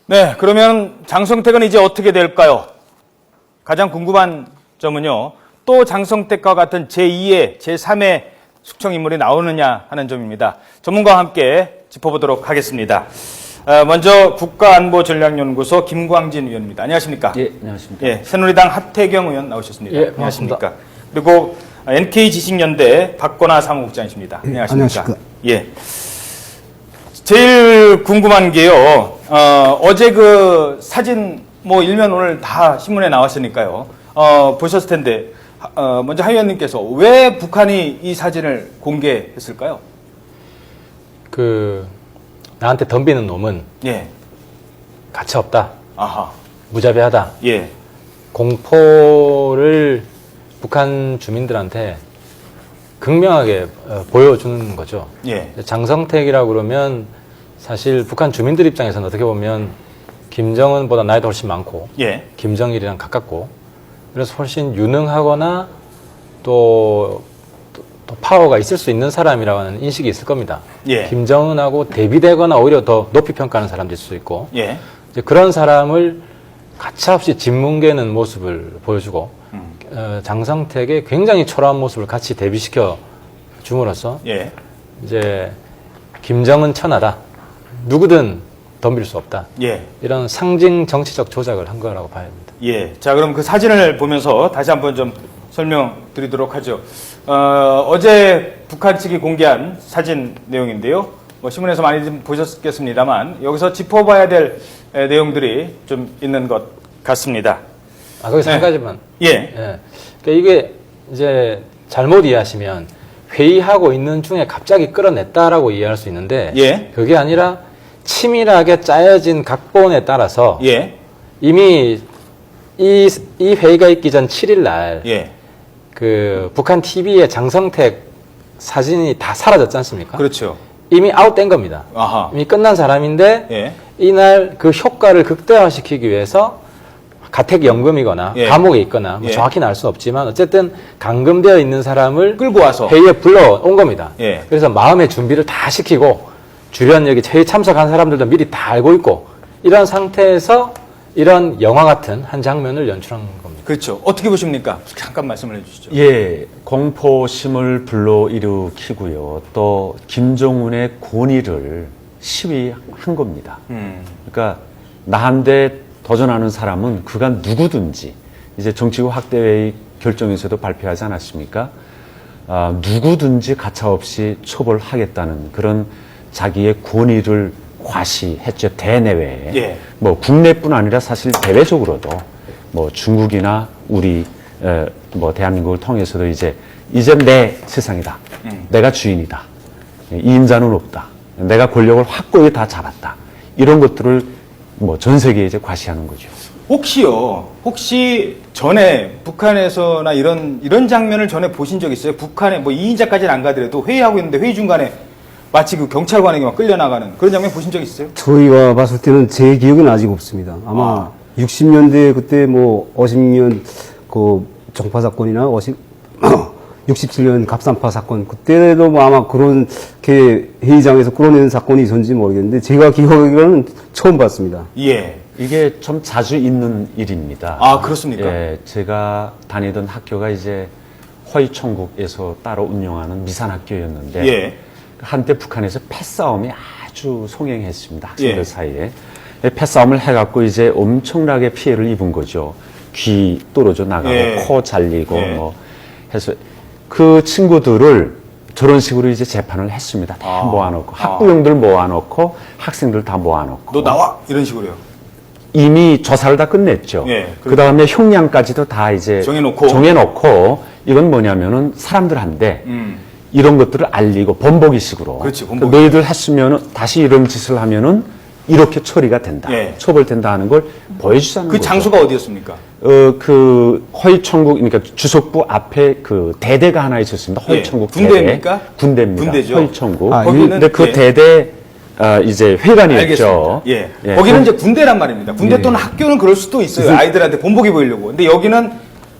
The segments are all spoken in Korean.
네, 그러면 장성택은 이제 어떻게 될까요? 가장 궁금한 점은요. 또 장성택과 같은 제2의, 제3의 숙청인물이 나오느냐 하는 점입니다. 전문가와 함께 짚어보도록 하겠습니다. 먼저 국가안보전략연구소 김광진 위원입니다. 안녕하십니까? 예, 안녕하십니까? 예, 새누리당 하태경 의원 나오셨습니다. 예, 안녕하십니까? 그리고 NK지식연대 박건하 사무국장이십니다. 예, 안녕하십니까? 예. 제일 궁금한 게요. 어제 그 사진 뭐 일면 오늘 다 신문에 나왔으니까요. 보셨을 텐데 먼저 하 의원님께서 왜 북한이 이 사진을 공개했을까요? 나한테 덤비는 놈은 예. 가차 없다. 아하. 무자비하다. 예. 공포를 북한 주민들한테 극명하게 보여주는 거죠. 예. 장성택이라고 그러면 사실 북한 주민들 입장에서는 어떻게 보면 김정은보다 나이도 훨씬 많고 예. 김정일이랑 가깝고 그래서 훨씬 유능하거나 또 파워가 있을 수 있는 사람이라고 하는 인식이 있을 겁니다. 예. 김정은하고 대비되거나 오히려 더 높이 평가하는 사람도 있을 수 있고 예. 이제 그런 사람을 가차없이 짓뭉개는 모습을 보여주고 장성택의 굉장히 초라한 모습을 같이 대비시켜 줌으로써 예. 이제 김정은 천하다. 누구든 덤빌 수 없다. 예. 이런 상징 정치적 조작을 한 거라고 봐야 합니다. 예. 자, 그럼 그 사진을 보면서 다시 한번 좀 설명드리도록 하죠. 어제 북한 측이 공개한 사진 내용인데요. 뭐 신문에서 많이 좀 보셨겠습니다만 여기서 짚어봐야 될 내용들이 좀 있는 것 같습니다. 거기서 한 가지만. 예. 그러니까 이게 이제 잘못 이해하시면 회의하고 있는 중에 갑자기 끌어냈다라고 이해할 수 있는데 예. 그게 아니라 치밀하게 짜여진 각본에 따라서 예. 이미 이 회의가 있기 전 7일 날 예. 북한 TV에 장성택 사진이 다 사라졌지 않습니까? 그렇죠. 이미 아웃된 겁니다. 아하. 이미 끝난 사람인데 예. 이날 그 효과를 극대화시키기 위해서 가택연금이거나 예. 감옥에 있거나 뭐 예. 정확히는 알 수 없지만 어쨌든 감금되어 있는 사람을 끌고 와서 회의에 불러온 겁니다. 예. 그래서 마음의 준비를 다 시키고 주변 여기 회의 참석한 사람들도 미리 다 알고 있고 이런 상태에서 이런 영화 같은 한 장면을 연출한 겁니다. 그렇죠. 어떻게 보십니까? 잠깐 말씀을 해주시죠. 예, 공포심을 불러일으키고요. 또 김정은의 권위를 시위한 겁니다. 그러니까 나한테 도전하는 사람은 그가 누구든지 이제 정치국 확대회의 결정에서도 발표하지 않았습니까? 누구든지 가차없이 처벌하겠다는 그런 자기의 권위를 과시했죠. 대내외에. 예. 뭐 국내뿐 아니라 사실 대외적으로도 뭐 중국이나 우리 뭐 대한민국을 통해서도 이제 내 세상이다. 내가 주인이다. 이임자는 없다. 내가 권력을 확고히 다 잡았다. 이런 것들을 뭐 전 세계에 이제 과시하는 거죠. 혹시 전에 북한에서나 이런 장면을 전에 보신 적 있어요? 북한에 뭐 2인자까지는 안 가더라도 회의하고 있는데 회의 중간에 마치 그 경찰관에게 막 끌려나가는 그런 장면 보신 적 있어요? 저희가 봤을 때는 제 기억은 아직 없습니다. 아마 60년대 그때 뭐 50년 그 정파 사건이나 67년 갑산파 사건 그때도 뭐 아마 그렇게 회의장에서 끌어내는 사건이 있었는지 모르겠는데 제가 기억하기로는 처음 봤습니다. 예. 이게 좀 자주 있는 일입니다. 아, 그렇습니까? 예, 제가 다니던 학교가 이제 허이천국에서 따로 운영하는 미산학교였는데 예. 한때 북한에서 패싸움이 아주 송행했습니다. 학생들 예. 사이에. 패싸움을 해갖고 이제 엄청나게 피해를 입은 거죠. 귀 떨어져 나가고 예. 코 잘리고 예. 뭐 해서 그 친구들을 저런 식으로 이제 재판을 했습니다. 다 모아놓고 학부형들 모아놓고 학생들 다 모아놓고 너 나와! 이런 식으로요. 이미 조사를 다 끝냈죠. 예, 그 다음에 형량까지도 다 이제 정해놓고 이건 뭐냐면은 사람들한테 이런 것들을 알리고 번복이식으로. 그렇지, 번복이. 너희들 했으면은 다시 이런 짓을 하면은 이렇게 처리가 된다. 예. 처벌된다 하는 걸 보여주자는 그 거죠. 장소가 어디였습니까? 그 허이천국, 그러니까 주석부 앞에 그 대대가 하나 있었습니다. 허이천국 예. 군대입니까? 대대. 군대입니다. 군대죠. 허이천국. 거기는 근데 그 예. 대대 이제 회관이었죠. 알겠습니다. 예. 거기는 이제 군대란 말입니다. 군대 또는 학교는 그럴 수도 있어요. 아이들한테 본보기 보이려고. 근데 여기는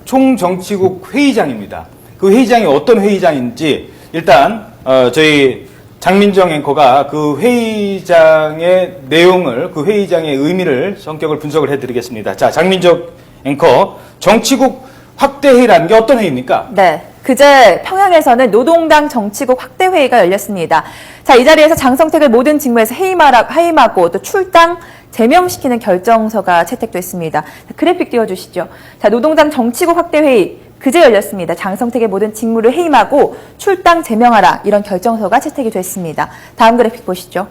총정치국 회의장입니다. 그 회의장이 어떤 회의장인지 일단 저희 장민정 앵커가 그 회의장의 내용을, 그 회의장의 의미를, 성격을 분석을 해드리겠습니다. 자, 장민정 앵커, 정치국 확대회의라는 게 어떤 회의입니까? 네. 그제 평양에서는 노동당 정치국 확대회의가 열렸습니다. 자, 이 자리에서 장성택을 모든 직무에서 해임하고 또 출당 제명시키는 결정서가 채택됐습니다. 자, 그래픽 띄워주시죠. 자, 노동당 정치국 확대회의 그제 열렸습니다. 장성택의 모든 직무를 해임하고 출당 제명하라, 이런 결정서가 채택이 됐습니다. 다음 그래픽 보시죠.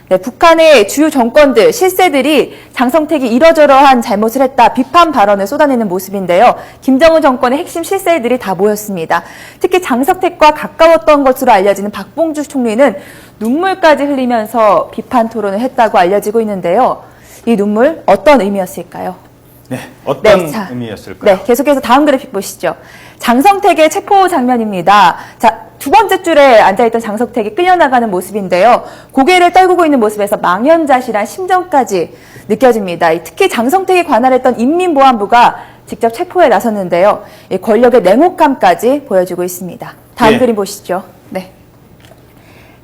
네, 북한의 주요 정권들, 실세들이 장성택이 이러저러한 잘못을 했다, 비판 발언을 쏟아내는 모습인데요. 김정은 정권의 핵심 실세들이 다 모였습니다. 특히 장성택과 가까웠던 것으로 알려지는 박봉주 총리는 눈물까지 흘리면서 비판 토론을 했다고 알려지고 있는데요. 이 눈물 어떤 의미였을까요? 네, 어떤 네, 자, 의미였을까요? 네, 계속해서 다음 그래픽 보시죠. 장성택의 체포 장면입니다. 자, 두 번째 줄에 앉아있던 장성택이 끌려나가는 모습인데요. 고개를 떨구고 있는 모습에서 망연자실한 심정까지 느껴집니다. 특히 장성택이 관할했던 인민보안부가 직접 체포에 나섰는데요. 이 권력의 냉혹함까지 보여주고 있습니다. 다음 네. 그림 보시죠. 네.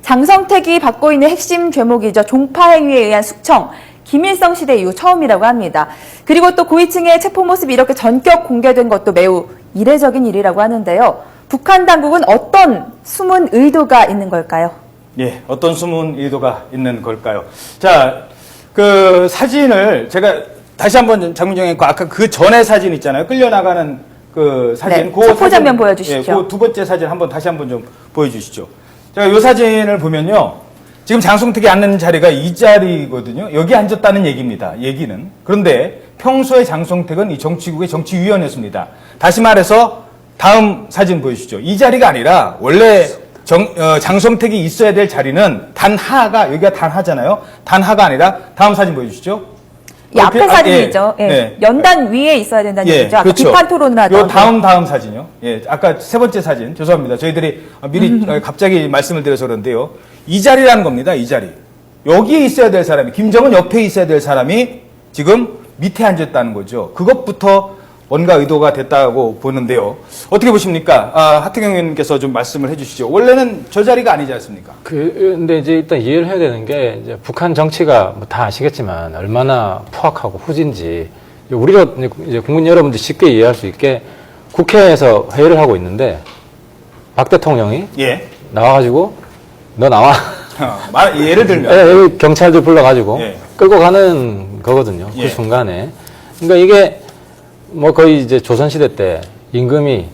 장성택이 받고 있는 핵심 죄목이죠. 종파행위에 의한 숙청. 김일성 시대 이후 처음이라고 합니다. 그리고 또 고위층의 체포 모습이 이렇게 전격 공개된 것도 매우 이례적인 일이라고 하는데요. 북한 당국은 어떤 숨은 의도가 있는 걸까요? 예, 어떤 숨은 의도가 있는 걸까요? 자, 그 사진을 제가 다시 한번 장민정 앵커, 아까 그 전에 사진 있잖아요. 끌려나가는 그 사진. 네, 그 체포 사진, 장면 보여주시죠. 예, 그 두 번째 사진 다시 한번 좀 보여주시죠. 자, 이 사진을 보면요. 지금 장성택이 앉는 자리가 이 자리거든요. 여기 앉았다는 얘기입니다. 얘기는. 그런데 평소에 장성택은 이 정치국의 정치위원이었습니다. 다시 말해서 다음 사진 보여주시죠. 이 자리가 아니라 원래 장성택이 있어야 될 자리는 단하가, 여기가 단하잖아요. 단하가 아니라 다음 사진 보여주시죠. 이 앞에 아, 사진이죠. 예, 예. 네. 연단 위에 있어야 된다는 얘기죠. 아까 그렇죠. 비판 토론을 하던. 요 다음 사진이요. 예, 아까 세 번째 사진. 죄송합니다. 저희들이 미리 갑자기 말씀을 드려서 그런데요. 이 자리라는 겁니다. 이 자리. 여기에 있어야 될 사람이, 김정은 옆에 있어야 될 사람이 지금 밑에 앉았다는 거죠. 그것부터 뭔가 의도가 됐다고 보는데요. 어떻게 보십니까? 하태경 의원님께서 좀 말씀을 해주시죠. 원래는 저 자리가 아니지 않습니까? 근데 이제 일단 이해를 해야 되는 게, 이제 북한 정치가 뭐 다 아시겠지만 얼마나 포악하고 후진지, 우리가 이제 국민 여러분들 쉽게 이해할 수 있게 국회에서 회의를 하고 있는데 박 대통령이 예. 나와가지고 너 나와. 예를 들면. 예, 여기 경찰들 불러가지고 예. 끌고 가는 거거든요. 예. 그 순간에. 그러니까 이게 뭐 거의 이제 조선시대 때 임금이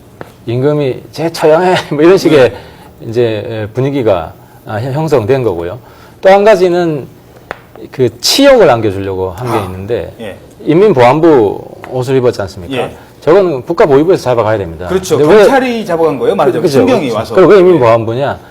제 처형해 뭐 이런 식의 이제 분위기가 형성된 거고요. 또 한 가지는 그 치욕을 안겨주려고 한 게 있는데 예. 인민보안부 옷을 입었지 않습니까? 예. 저건 국가보위부에서 잡아가야 됩니다. 그렇죠. 근데 경찰이 잡아간 거예요. 말하자면 그렇죠. 순경이 와서. 그리고 왜 인민보안부냐?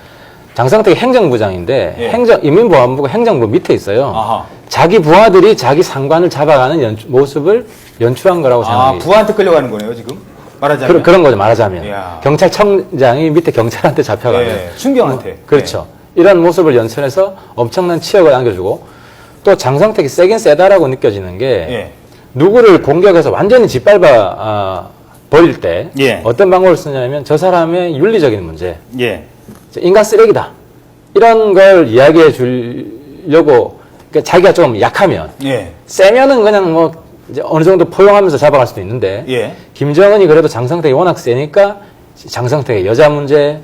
장성택이 행정부장인데 예. 인민보안부가 행정부 밑에 있어요. 아하. 자기 부하들이 자기 상관을 잡아가는 모습을 연출한 거라고 생각해요. 부하한테 끌려가는 거네요, 지금? 말하자면. 그런 거죠, 말하자면. 이야. 경찰청장이 밑에 경찰한테 잡혀가는. 예, 순경한테. 그렇죠. 이런 모습을 연출해서 엄청난 치욕을 안겨주고, 또 장성택이 세긴 세다라고 느껴지는 게, 예. 누구를 공격해서 완전히 짓밟아 버릴 때 예. 어떤 방법을 쓰냐면 저 사람의 윤리적인 문제, 예. 인간 쓰레기다, 이런 걸 이야기해 주려고, 그러니까 자기가 좀 약하면, 예. 세면은 그냥 뭐 이제 어느 정도 포용하면서 잡아갈 수도 있는데, 예. 김정은이 그래도 장성택이 워낙 세니까 장성택의 여자 문제,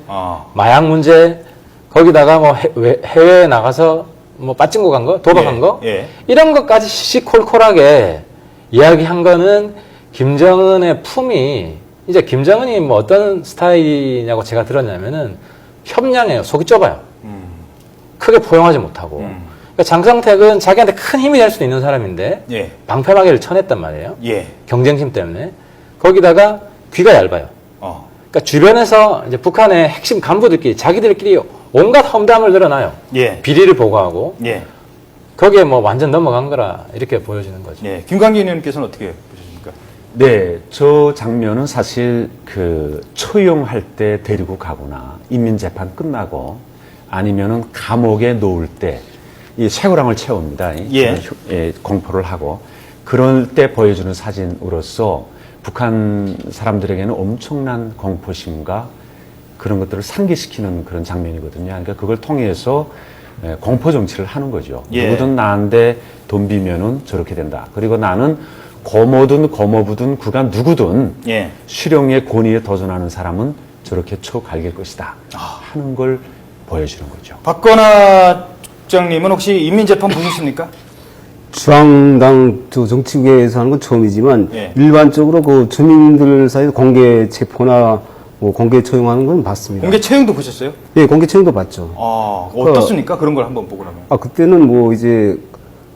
마약 문제, 거기다가 뭐 해외에 나가서 뭐 빠찡고 간 거, 도박한 예. 거, 예. 이런 것까지 시시콜콜하게 이야기한 거는 김정은의 품이, 이제 김정은이 뭐 어떤 스타일이냐고 제가 들었냐면은 협량해요. 속이 좁아요. 크게 포용하지 못하고. 그러니까 장성택은 자기한테 큰 힘이 될 수 있는 사람인데 예. 방패막이를 쳐냈단 말이에요. 예. 경쟁심 때문에. 거기다가 귀가 얇아요. 그러니까 주변에서 이제 북한의 핵심 간부들끼리 자기들끼리 온갖 험담을 늘어나요. 예. 비리를 보고하고. 예. 거기에 뭐 완전 넘어간 거라 이렇게 보여지는 거죠. 예. 김광기 의원님께서는 어떻게 보셨습니까? 네, 저 장면은 사실 그 처형할 때 데리고 가거나 인민재판 끝나고 아니면은 감옥에 놓을 때 이 쇠고랑을 채웁니다. 예. 공포를 하고 그럴 때 보여주는 사진으로서 북한 사람들에게는 엄청난 공포심과 그런 것들을 상기시키는 그런 장면이거든요. 그러니까 그걸 통해서 공포 정치를 하는 거죠. 예. 누구든 나한테 돈 비면은 저렇게 된다. 그리고 나는 고모든 고모부든 그가 누구든 예. 수령의 권위에 도전하는 사람은 저렇게 쳐갈길 것이다 하는 걸 보여주는 거죠. 박건하 국장님은 혹시 인민재판 보셨습니까? 중앙당 정치국에서 하는 건 처음이지만 예. 일반적으로 그 주민들 사이에서 공개 체포나 뭐 공개 처형하는 건 봤습니다. 공개 채용도 보셨어요? 예, 공개 처형도 봤죠. 어떻습니까? 그런 걸 한번 보고 나면. 그때는 뭐 이제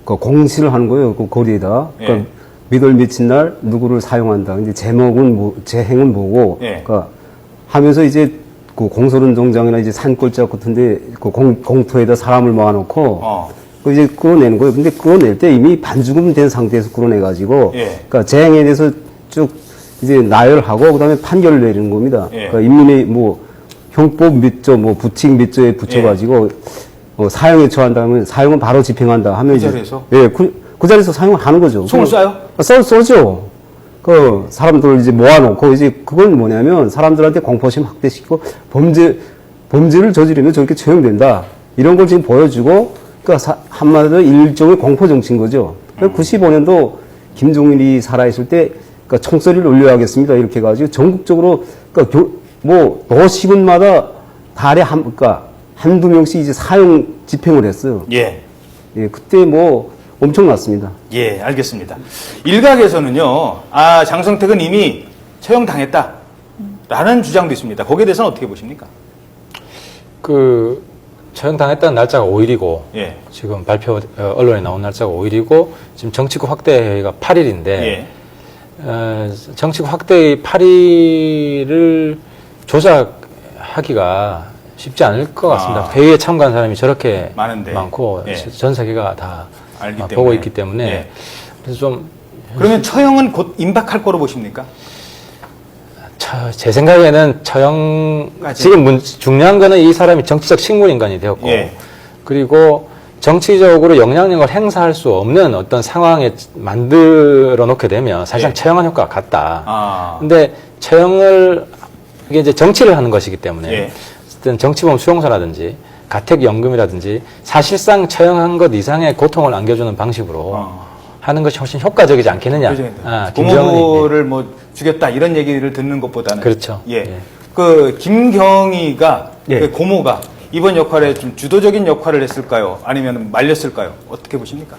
그 공시를 하는 거예요. 그 거리에다. 그러니까 예. 몇월 며칠 날 누구를 사용한다. 이제 제목은 뭐, 제행은 뭐고. 예. 그러니까 하면서 이제 그 공소론정장이나 이제 산골짝 같은데 그 공터에다 사람을 모아놓고 그 이제 끌어내는 거예요. 근데 끌어낼 때 이미 반죽음 된 상태에서 끌어내가지고. 예. 그러니까 제행에 대해서 쭉 이제 나열하고 그다음에 판결을 내리는 겁니다. 예. 그러니까 인민의 뭐 형법 몇 조, 뭐 부칙 몇 조에 붙여가지고 사형에 처한다면 사형은 바로 집행한다 하면 그 자리에서? 예, 그 자리에서 사용을 하는 거죠. 총을 쏴요? 쏘죠. 그 사람들 이제 모아놓고 이제 그건 뭐냐면 사람들한테 공포심 확대시키고 범죄를 저지르면 저렇게 처형된다 이런 걸 지금 보여주고 그러니까 한마디로 일종의 공포 정치인 거죠. 95년도 김종일이 살아있을 때 그러니까 총소리를 울려야겠습니다 이렇게 해가지고 전국적으로 그러니까 뭐 도시군마다 달에 그러니까 한두 명씩 이제 사형 집행을 했어요. 예. 예, 그때 뭐 엄청났습니다. 예, 알겠습니다. 일각에서는요, 장성택은 이미 처형당했다라는 주장도 있습니다. 거기에 대해서는 어떻게 보십니까? 그 처형당했다는 날짜가 5일이고 예. 지금 언론에 나온 날짜가 5일이고 지금 정치국 확대회의가 8일인데 예. 정치국 확대회의 8일을 조작하기가 쉽지 않을 것 같습니다. 회의에 참가한 사람이 저렇게 많은데. 많고 예. 전 세계가 다 알기 보고 때문에. 있기 때문에 예. 그래서 좀 그러면 처형은 곧 임박할 거로 보십니까? 제 생각에는 처형 까지. 지금 중요한 거는 이 사람이 정치적 식물인간이 되었고 예. 그리고 정치적으로 영향력을 행사할 수 없는 어떤 상황에 만들어 놓게 되면 사실상 예. 처형한 효과가 같다. 예. 근데 이게 이제 정치를 하는 것이기 때문에 예. 어떤 정치범 수용소라든지 가택연금이라든지 사실상 처형한 것 이상의 고통을 안겨주는 방식으로 하는 것이 훨씬 효과적이지 않겠느냐. 부모를 뭐 죽였다 이런 얘기를 듣는 것보다는 그렇죠. 예. 예. 그 김경희가 예. 그 고모가 이번 역할에 좀 주도적인 역할을 했을까요? 아니면 말렸을까요? 어떻게 보십니까?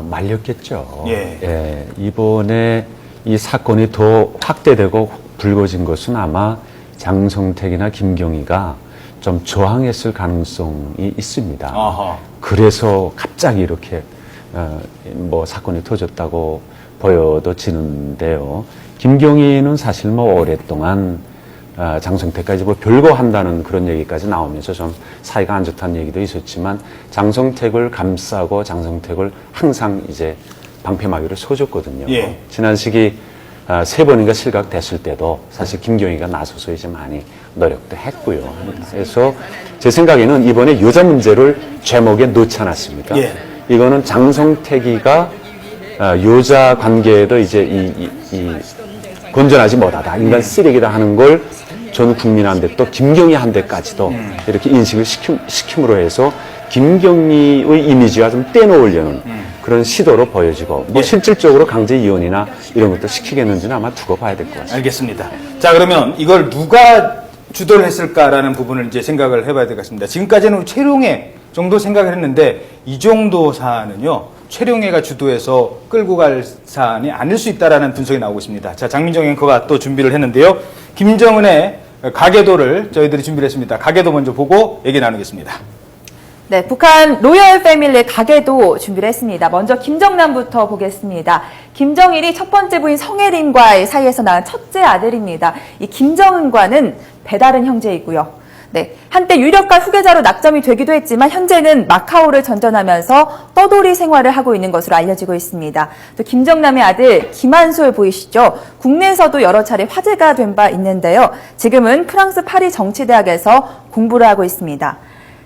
말렸겠죠. 예. 이번에 이 사건이 더 확대되고 불거진 것은 아마 장성택이나 김경희가 좀 저항했을 가능성이 있습니다. 아하. 그래서 갑자기 이렇게 뭐 사건이 터졌다고 보여지는데요. 김경희는 사실 뭐 오랫동안 장성택까지 뭐 별거 한다는 그런 얘기까지 나오면서 좀 사이가 안 좋다는 얘기도 있었지만 장성택을 감싸고 장성택을 항상 이제 방패막이로 쳐줬거든요. 예. 지난 시기 3번인가 실각됐을 때도 사실 김경희가 나서서 이제 많이 노력도 했고요. 그래서 제 생각에는 이번에 여자 문제를 제목에 넣지 않았습니까? 예. 이거는 장성택이가 여자 관계에도 이제 이 건전하지 못하다, 인간 쓰레기다 하는 걸 전 국민한테 또 김경희한테까지도 이렇게 인식을 시킴으로 해서 김경희의 이미지와 좀 떼놓으려는 그런 시도로 보여지고 뭐 예. 실질적으로 강제 이혼이나 이런 것도 시키겠는지는 아마 두고 봐야 될 것 같습니다. 알겠습니다. 자, 그러면 이걸 누가 주도를 했을까라는 부분을 이제 생각을 해봐야 되겠습니다. 지금까지는 최룡해 정도 생각을 했는데 이 정도 사안은요, 최룡해가 주도해서 끌고 갈 사안이 아닐 수 있다라는 분석이 나오고 있습니다. 자, 장민정 앵커가 또 준비를 했는데요. 김정은의 가계도를 저희들이 준비를 했습니다. 가계도 먼저 보고 얘기 나누겠습니다. 네, 북한 로열 패밀리의 가계도 준비를 했습니다. 먼저 김정남부터 보겠습니다. 김정일이 첫 번째 부인 성혜린과의 사이에서 낳은 첫째 아들입니다. 이 김정은과는 배다른 형제이고요. 네, 한때 유력한 후계자로 낙점이 되기도 했지만 현재는 마카오를 전전하면서 떠돌이 생활을 하고 있는 것으로 알려지고 있습니다. 또 김정남의 아들 김한솔 보이시죠? 국내에서도 여러 차례 화제가 된 바 있는데요. 지금은 프랑스 파리 정치대학에서 공부를 하고 있습니다.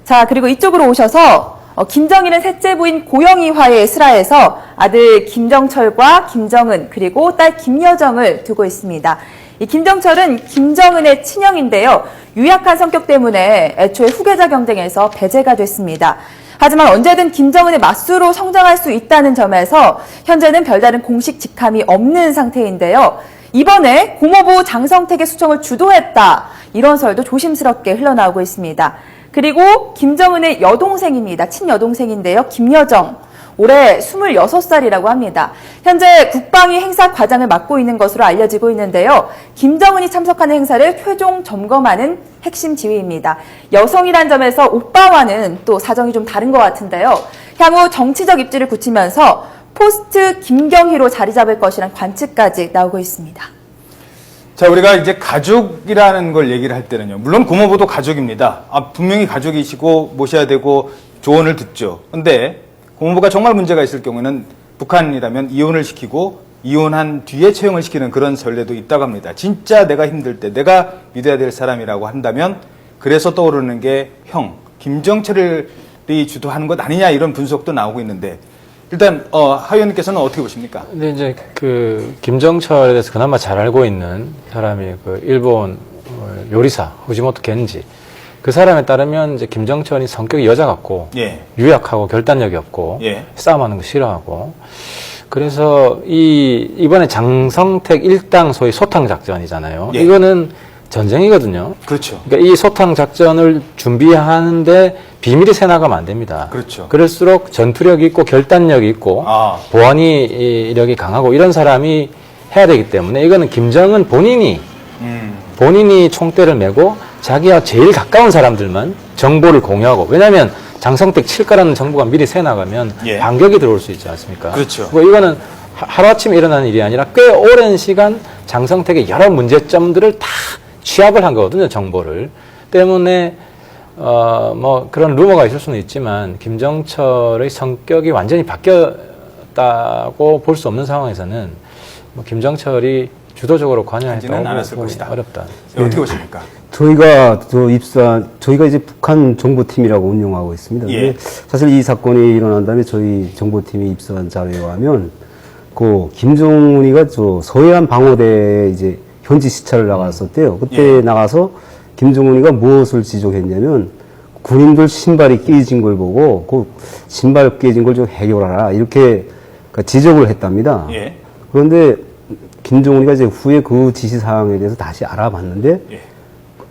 자, 그리고 이쪽으로 오셔서 김정일은 셋째 부인 고영희와의 슬하에서 아들 김정철과 김정은 그리고 딸 김여정을 두고 있습니다. 이 김정철은 김정은의 친형인데요. 유약한 성격 때문에 애초에 후계자 경쟁에서 배제가 됐습니다. 하지만 언제든 김정은의 맞수로 성장할 수 있다는 점에서 현재는 별다른 공식 직함이 없는 상태인데요. 이번에 고모부 장성택의 수청을 주도했다. 이런 설도 조심스럽게 흘러나오고 있습니다. 그리고 김정은의 여동생입니다. 친여동생인데요. 김여정. 올해 26살이라고 합니다. 현재 국방위 행사 과장을 맡고 있는 것으로 알려지고 있는데요. 김정은이 참석하는 행사를 최종 점검하는 핵심 지휘입니다. 여성이란 점에서 오빠와는 또 사정이 좀 다른 것 같은데요. 향후 정치적 입지를 굳히면서 포스트 김경희로 자리 잡을 것이란 관측까지 나오고 있습니다. 자, 우리가 이제 가족이라는 걸 얘기를 할 때는요. 물론 고모부도 가족입니다. 분명히 가족이시고 모셔야 되고 조언을 듣죠. 근데 고모부가 정말 문제가 있을 경우에는 북한이라면 이혼을 시키고 이혼한 뒤에 채용을 시키는 그런 전례도 있다고 합니다. 진짜 내가 힘들 때 내가 믿어야 될 사람이라고 한다면 그래서 떠오르는 게 형, 김정철이 주도하는 것 아니냐 이런 분석도 나오고 있는데 일단 하 의원님께서는 어떻게 보십니까? 근데 이제 그 김정철에 대해서 그나마 잘 알고 있는 사람이 그 일본 요리사 후지모토 겐지 그 사람에 따르면 이제 김정철이 성격이 여자 같고 예. 유약하고 결단력이 없고 예. 싸움하는 거 싫어하고 그래서 이번에 장성택 일당 소위 소탕 작전이잖아요. 예. 이거는 전쟁이거든요. 그렇죠. 그러니까 이 소탕 작전을 준비하는데 비밀이 새나가면 안 됩니다. 그렇죠. 그럴수록 전투력이 있고 결단력이 있고 보안이력이 강하고 이런 사람이 해야 되기 때문에 이거는 김정은 본인이 총대를 메고 자기와 제일 가까운 사람들만 정보를 공유하고 왜냐하면 장성택 칠까라는 정보가 미리 새나가면 예. 반격이 들어올 수 있지 않습니까? 그렇죠. 뭐 이거는 하루아침에 일어나는 일이 아니라 꽤 오랜 시간 장성택의 여러 문제점들을 다 취합을 한 거거든요, 정보를. 때문에, 뭐 그런 루머가 있을 수는 있지만, 김정철의 성격이 완전히 바뀌었다고 볼 수 없는 상황에서는, 뭐 김정철이 주도적으로 관여했다고 않았을 보기 것이다. 어렵다. 어떻게 보십니까? 저희가 이제 북한 정보팀이라고 운영하고 있습니다. 예. 근데 사실 이 사건이 일어난 다음에 저희 정보팀이 입수한 자료에 의하면, 김정은이가 서해안 방어대에 이제 현지 시찰을 나갔었대요. 그때 예. 나가서 김정은이가 무엇을 지적했냐면, 군인들 신발이 깨진 걸 보고, 그 신발 깨진 걸 좀 해결하라. 이렇게 지적을 했답니다. 예. 그런데 김정은이가 이제 후에 그 지시 사항에 대해서 다시 알아봤는데, 예.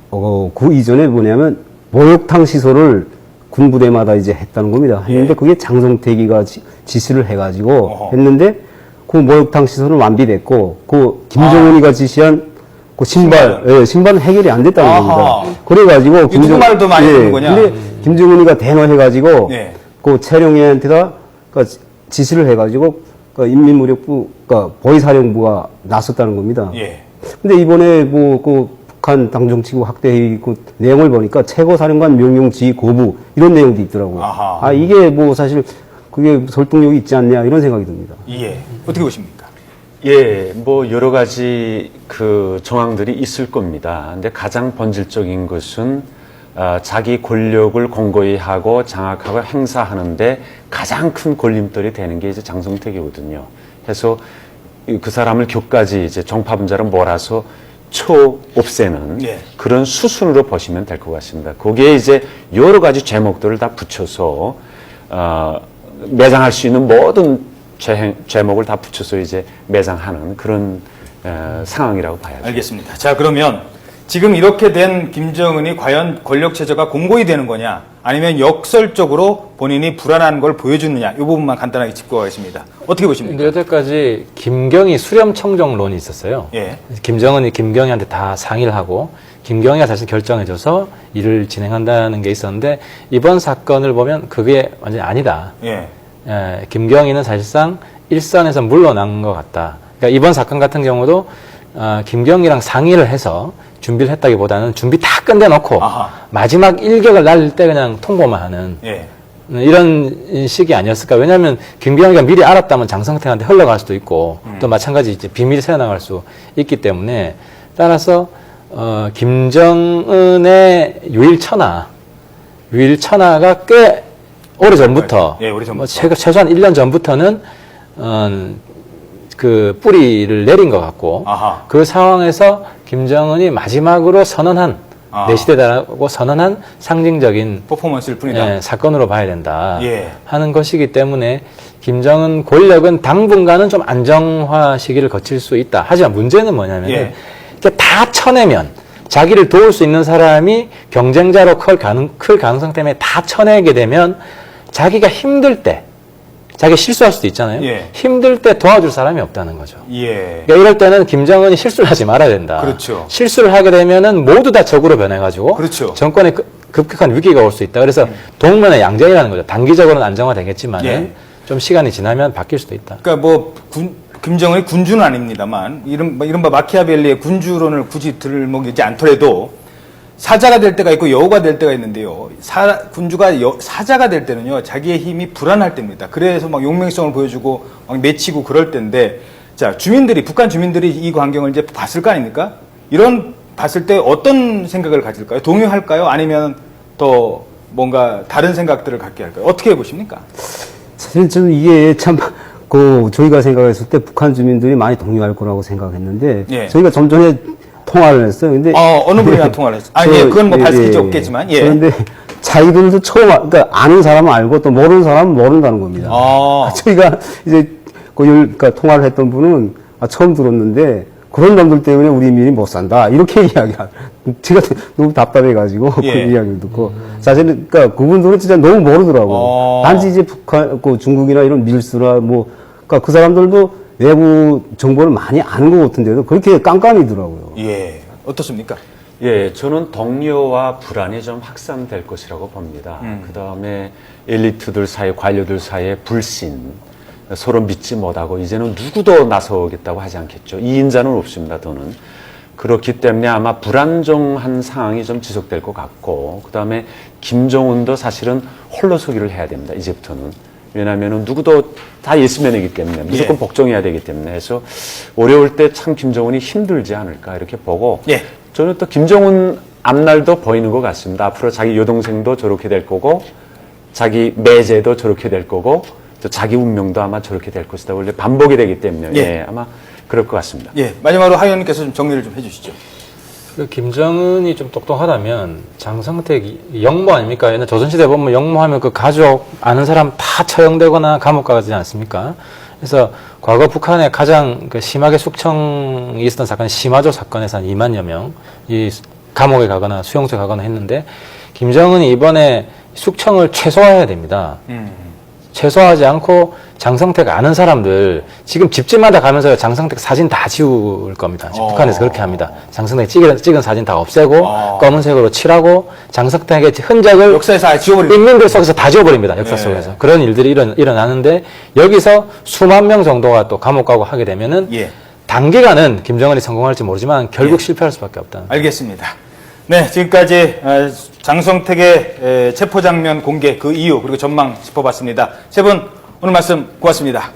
그 이전에 뭐냐면 목욕탕 시설을 군부대마다 이제 했다는 겁니다. 했는데 예. 그게 장성택이가 지시를 해가지고 어허. 했는데 그 목욕탕 시설은 완비됐고 그 김정은이가 지시한 그 신발은 해결이 안 됐다는 아하. 겁니다. 그래가지고 누구 말도 많이 듣는군요. 근데 김정은이가 대노해가지고 예. 그 최룡해한테다 지시를 해가지고 인민무력부, 보위사령부가 나섰다는 겁니다. 예. 근데 이번에 북한 당정치국 확대회의 그 내용을 보니까 최고사령관 명령 지휘 거부 이런 내용도 있더라고요. 아하. 이게 사실 그게 설득력이 있지 않냐 이런 생각이 듭니다. 예. 어떻게 보십니까? 예, 여러 가지 그 정황들이 있을 겁니다. 근데 가장 본질적인 것은 자기 권력을 공고히 하고 장악하고 행사하는데 가장 큰 걸림돌이 되는 게 이제 장성택이거든요. 해서 그 사람을 교까지 이제 정파분자로 몰아서 없애는 예. 그런 수순으로 보시면 될 것 같습니다. 거기에 이제 여러 가지 제목들을 다 붙여서 매장할 수 있는 모든 제목을 다 붙여서 이제 매장하는 그런 상황이라고 봐야죠. 알겠습니다. 자, 그러면 지금 이렇게 된 김정은이 과연 권력 체제가 공고히 되는 거냐, 아니면 역설적으로 본인이 불안한 걸 보여주느냐, 이 부분만 간단하게 짚고 가겠습니다. 어떻게 보십니까? 근데 여태까지 김경희 수렴청정론이 있었어요. 예. 김정은이 김경희한테 다 상의를 하고 김경희가 사실 결정해줘서 일을 진행한다는 게 있었는데 이번 사건을 보면 그게 완전히 아니다. 예. 김경희는 사실상 일선에서 물러난 것 같다. 그러니까 이번 사건 같은 경우도 김경희랑 상의를 해서 준비를 했다기보다는 준비 다 끝내놓고 아하. 마지막 일격을 날릴 때 그냥 통보만 하는 예. 이런 식이 아니었을까. 왜냐하면 김경희가 미리 알았다면 장성택한테 흘러갈 수도 있고 또 마찬가지 이제 비밀이 새어나갈 수 있기 때문에 따라서 김정은의 유일천하가 꽤 오래전부터, 예, 오래전부터. 뭐 최소한 1년 전부터는, 그 뿌리를 내린 것 같고, 아하. 그 상황에서 김정은이 마지막으로 선언한, 아. 내 시대다라고 선언한 상징적인 퍼포먼스일 뿐이다. 예, 사건으로 봐야 된다 예. 하는 것이기 때문에 김정은 권력은 당분간은 좀 안정화 시기를 거칠 수 있다. 하지만 문제는 뭐냐면 예. 이렇게 다 쳐내면 자기를 도울 수 있는 사람이 경쟁자로 클 가능성 때문에 다 쳐내게 되면 자기가 힘들 때 자기가 실수할 수도 있잖아요. 예. 힘들 때 도와줄 사람이 없다는 거죠. 예. 그러니까 이럴 때는 김정은이 실수를 하지 말아야 된다. 그렇죠. 실수를 하게 되면은 모두 다 적으로 변해가지고 그렇죠. 정권에 급격한 위기가 올 수 있다. 그래서 동면의 양전이라는 거죠. 단기적으로는 안정화되겠지만 예. 좀 시간이 지나면 바뀔 수도 있다. 그러니까 뭐 김정은이 군주는 아닙니다만 이른바 마키아벨리의 군주론을 굳이 들먹이지 않더라도 사자가 될 때가 있고 여우가 될 때가 있는데요. 군주가 사자가 될 때는요, 자기의 힘이 불안할 때입니다. 그래서 막 용맹성을 보여주고 막 맺히고 그럴 때인데, 자, 북한 주민들이 이 광경을 이제 봤을 거 아닙니까? 이런 봤을 때 어떤 생각을 가질까요? 동요할까요? 아니면 더 뭔가 다른 생각들을 갖게 할까요? 어떻게 보십니까? 사실 저는 이게 참, 저희가 생각했을 때 북한 주민들이 많이 동요할 거라고 생각했는데, 예. 저희가 좀 전에 통화를 했어요. 근데. 어느 분이랑 통화를 했어요? 예, 그건 뭐 밝힐 없겠지만, 예. 그런데 자기들도 그러니까 아는 사람은 알고 또 모르는 사람은 모른다는 겁니다. 저희가 이제 그러니까 통화를 했던 분은 처음 들었는데, 그런 놈들 때문에 우리 민이 못 산다. 이렇게 이야기하. 제가 너무 답답해가지고 예. 그 이야기를 듣고 사실은 그러니까 그분들은 진짜 너무 모르더라고요. 단지 이제 중국이나 이런 밀수나 그러니까 그 사람들도 외부 정보를 많이 아는 것 같은데도 그렇게 깜깜이더라고요. 예. 어떻습니까? 예, 저는 동료와 불안이 좀 확산될 것이라고 봅니다. 그 다음에 엘리트들 사이, 관료들 사이에 불신, 서로 믿지 못하고 이제는 누구도 나서겠다고 하지 않겠죠. 이인자는 없습니다, 더는. 그렇기 때문에 아마 불안정한 상황이 좀 지속될 것 같고, 그 다음에 김정은도 사실은 홀로서기를 해야 됩니다, 이제부터는. 왜냐하면 누구도 다 예스맨이기 때문에 무조건 예. 복종해야 되기 때문에 해서 어려울 때 참 김정은이 힘들지 않을까 이렇게 보고, 예. 저는 또 김정은 앞날도 보이는 것 같습니다. 앞으로 자기 여동생도 저렇게 될 거고, 자기 매제도 저렇게 될 거고, 또 자기 운명도 아마 저렇게 될 것이다. 원래 반복이 되기 때문에 예. 예, 아마 그럴 것 같습니다. 예. 마지막으로 하 의원님께서 좀 정리를 좀 해주시죠. 그 김정은이 좀 똑똑하다면 장성택이 영모 아닙니까? 옛날 조선시대 보면 영모하면 그 가족 아는 사람 다 처형되거나 감옥 가지 않습니까? 그래서 과거 북한에 가장 심하게 숙청이 있었던 사건이 심화조 사건에서 한 2만여 명이 감옥에 가거나 수용소에 가거나 했는데 김정은이 이번에 숙청을 최소화해야 됩니다. 최소화하지 않고 장성택 아는 사람들 지금 집집마다 가면서 장성택 사진 다 지울 겁니다. 북한에서 그렇게 합니다. 장성택 찍은 사진 다 없애고 검은색으로 칠하고 장성택의 흔적을 역사에서 아예 지워버리고. 인민들 속에서 다 지워버립니다. 역사 네. 속에서. 그런 일들이 일어나는데 여기서 수만 명 정도가 또 감옥 가고 하게 되면은 예. 단기간은 김정은이 성공할지 모르지만 결국 실패할 수밖에 없다. 알겠습니다. 네, 지금까지 장성택의 체포 장면 공개 그 이유 그리고 전망 짚어봤습니다. 세 분 오늘 말씀 고맙습니다.